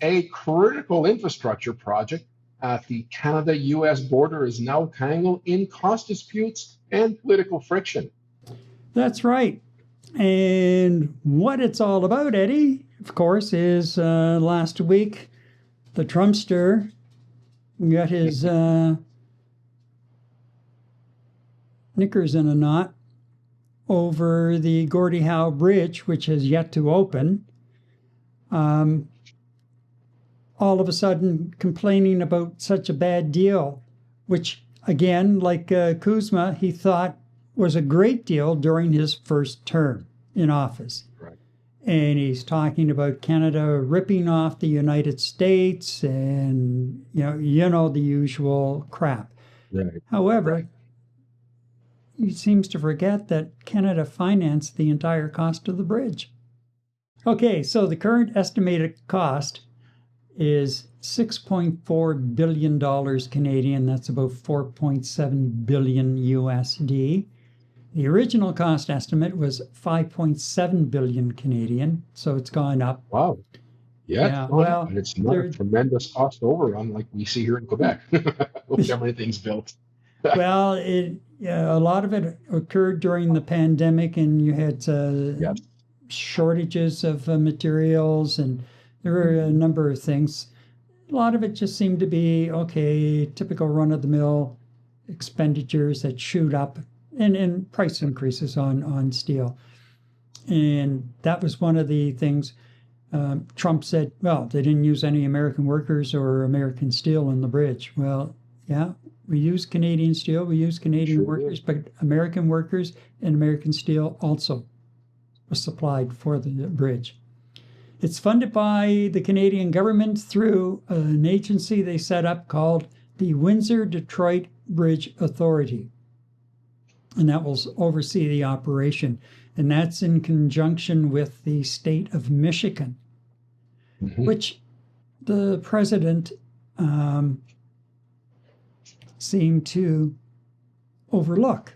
a critical infrastructure project at the Canada-US border is now tangled in cost disputes and political friction. That's right. And what it's all about, Eddie, of course, is last week the Trumpster got his knickers in a knot over the Gordie Howe Bridge, which has yet to open. All of a sudden complaining about such a bad deal, which again, like Kuzma, he thought was a great deal during his first term in office. Right. And he's talking about Canada ripping off the United States and, you know the usual crap. Right. However, he seems to forget that Canada financed the entire cost of the bridge. Okay, so the current estimated cost is $6.4 billion Canadian. That's about 4.7 billion USD. The original cost estimate was 5.7 billion Canadian, so it's gone up. Wow. Yeah, well, and it's not a tremendous cost overrun like we see here in Quebec with everything's built. Well, a lot of it occurred during the pandemic, and you had shortages of materials, and there were a number of things. A lot of it just seemed to be, typical run-of-the-mill expenditures that shoot up, and price increases on steel. And that was one of the things Trump said, well, they didn't use any American workers or American steel in the bridge. Well, yeah, we use Canadian steel, we use Canadian workers, but American workers and American steel also was supplied for the bridge. It's funded by the Canadian government through an agency they set up called the Windsor and Detroit Bridge Authority. And that will oversee the operation. And that's in conjunction with the state of Michigan, which the president seemed to overlook,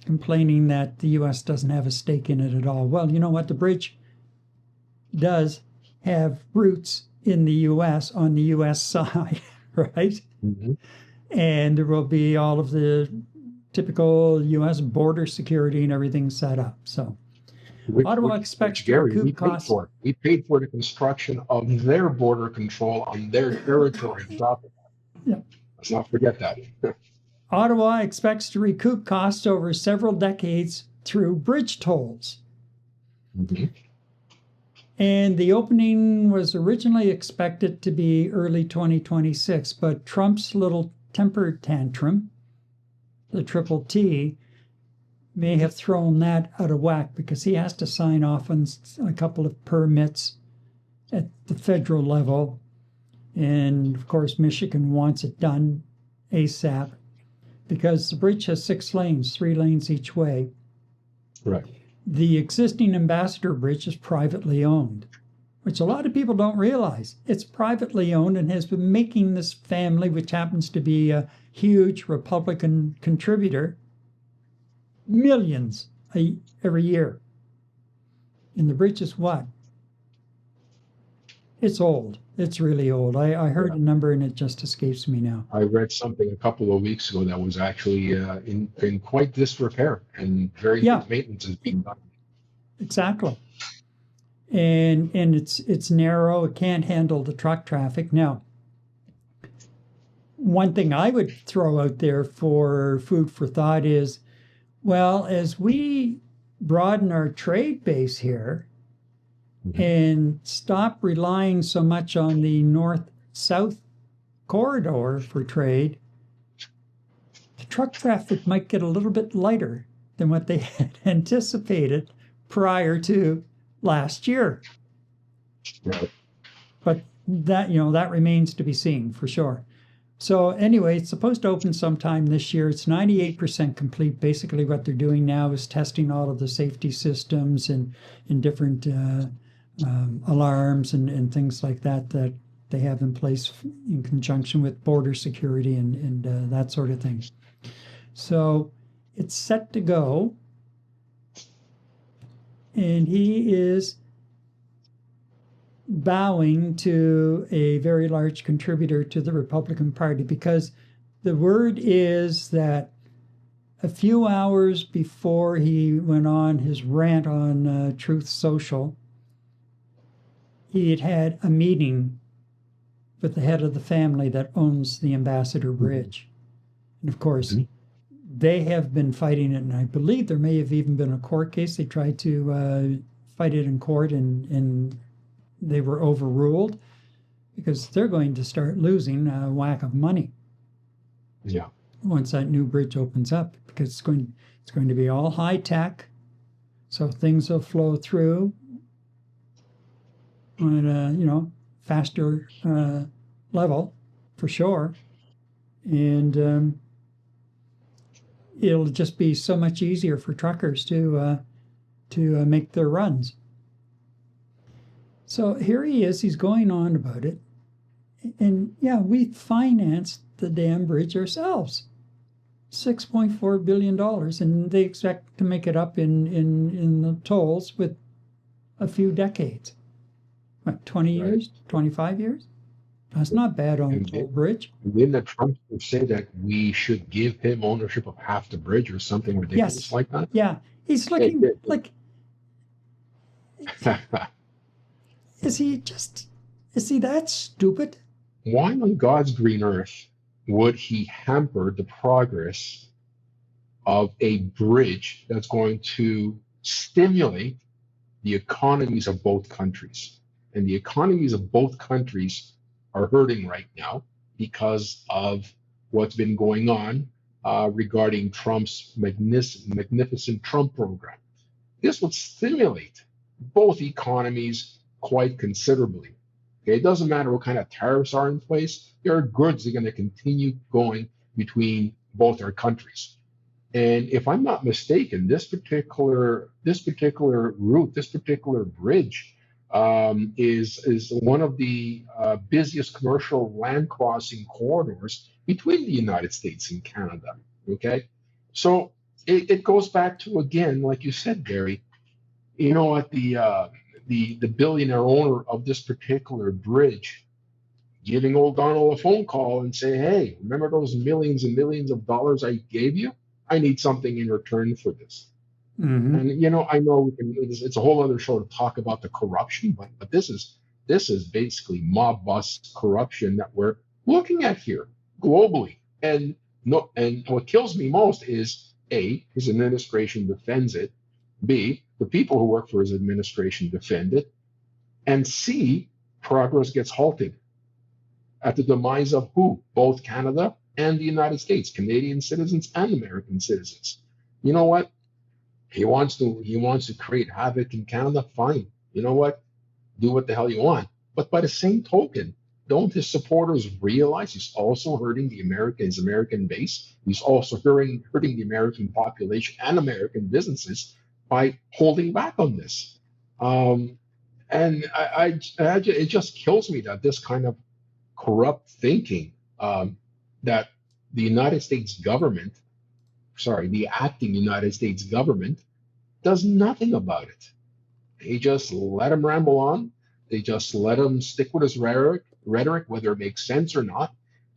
complaining that the U.S. doesn't have a stake in it at all. Well, you know what? The bridge does have roots in the U.S. on the U.S. side, right? And there will be all of the typical U.S. border security and everything set up. So Ottawa expects to recoup costs. We paid for the construction of their border control on their territory. Let's not forget that. Ottawa expects to recoup costs over several decades through bridge tolls. And the opening was originally expected to be early 2026, but Trump's little temper tantrum, the Triple T, may have thrown that out of whack because he has to sign off on a couple of permits at the federal level. And of course, Michigan wants it done ASAP because the bridge has 6 lanes, 3 lanes each way. Right. The existing Ambassador Bridge is privately owned, which a lot of people don't realize. It's privately owned and has been making this family, which happens to be a huge Republican contributor, millions every year. And the bridge is what? It's old. It's really old. I heard a number and it just escapes me now. I read something a couple of weeks ago that was actually in quite disrepair and very good maintenance is being done. Exactly. And it's narrow. It can't handle the truck traffic. Now, one thing I would throw out there for food for thought is, well, as we broaden our trade base here and stop relying so much on the north-south corridor for trade, the truck traffic might get a little bit lighter than what they had anticipated prior to last year. Right. But that remains to be seen for sure. So anyway, it's supposed to open sometime this year. It's 98% complete. Basically what they're doing now is testing all of the safety systems and different alarms and things like that they have in place in conjunction with border security and that sort of thing. So it's set to go. And he is bowing to a very large contributor to the Republican Party, because the word is that a few hours before he went on his rant on Truth Social, he had had a meeting with the head of the family that owns the Ambassador Bridge. And of course, they have been fighting it, and I believe there may have even been a court case. They tried to fight it in court, and they were overruled, because they're going to start losing a whack of money. Yeah. Once that new bridge opens up, because it's going to be all high tech, so things will flow through on a faster level for sure, and it'll just be so much easier for truckers to make their runs. So here he is, he's going on about it, and yeah, we financed the damn bridge ourselves, $6.4 billion, and they expect to make it up in the tolls with a few decades. What, 20 years, 25 years? That's not bad on the toll bridge. Didn't the Trump say that we should give him ownership of half the bridge or something ridiculous like that? Yeah, he's looking like, is he that stupid? Why on God's green earth would he hamper the progress of a bridge that's going to stimulate the economies of both countries? And the economies of both countries are hurting right now because of what's been going on regarding Trump's magnificent Trump program. This would stimulate both economies quite considerably. Okay, it doesn't matter what kind of tariffs are in place. There are goods that are going to continue going between both our countries. And if I'm not mistaken, this particular route, this particular bridge, is one of the busiest commercial land crossing corridors between the United States and Canada. Okay, so it goes back to, again, like you said, Gary. You know what, the billionaire owner of this particular bridge giving old Donald a phone call and say, "Hey, remember those millions and millions of dollars I gave you? I need something in return for this." Mm-hmm. And I know it's a whole other show to talk about the corruption, but this is basically mob bust corruption that we're looking at here globally. And what kills me most is A, his administration defends it, B, the people who work for his administration defend it, and C, progress gets halted at the demise of who? Both Canada and the United States, Canadian citizens and American citizens. You know what? He wants to create havoc in Canada. Fine. You know what? Do what the hell you want. But by the same token, don't his supporters realize he's also hurting his American base? He's also hurting the American population and American businesses by holding back on this. And it just kills me that this kind of corrupt thinking, that the United States government, the acting United States government, does nothing about it. They just let him ramble on. They just let him stick with his rhetoric, whether it makes sense or not,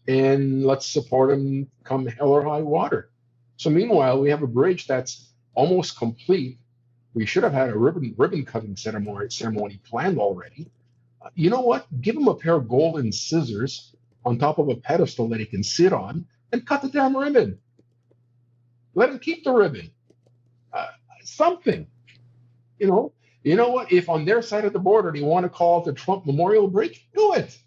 and let's support him come hell or high water. So meanwhile, we have a bridge that's almost complete. We should have had a ribbon cutting ceremony planned already. You know what? Give him a pair of golden scissors on top of a pedestal that he can sit on and cut the damn ribbon. Let him keep the ribbon. Something. You know what? If on their side of the border they want to call it the Trump Memorial Bridge, do it.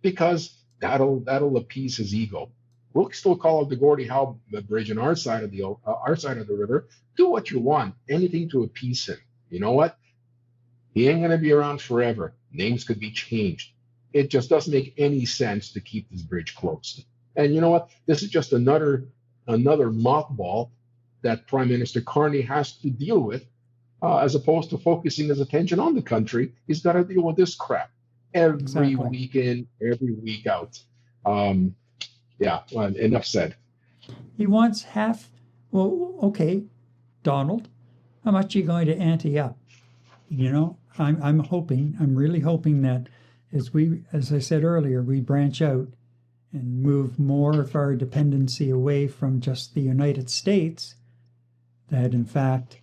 Because that'll appease his ego. We'll still call it the Gordie Howe Bridge on our side of the river. Do what you want, anything to appease him. You know what? He ain't gonna be around forever. Names could be changed. It just doesn't make any sense to keep this bridge closed. And you know what? This is just another mothball that Prime Minister Carney has to deal with, as opposed to focusing his attention on the country. He's got to deal with this crap every week in, every week out. Yeah, well, enough said. He wants half. Well, okay, Donald, how much are you going to ante up? I'm really hoping that as I said earlier, we branch out and move more of our dependency away from just the United States, that in fact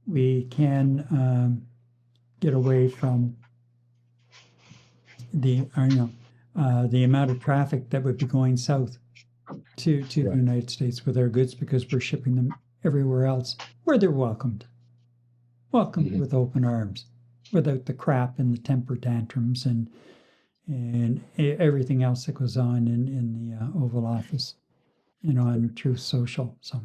we can get away from the amount of traffic that would be going south to the United States with our goods, because we're shipping them everywhere else where they're welcomed with open arms, without the crap and the temper tantrums and everything else that goes on in the Oval Office and on Truth Social. So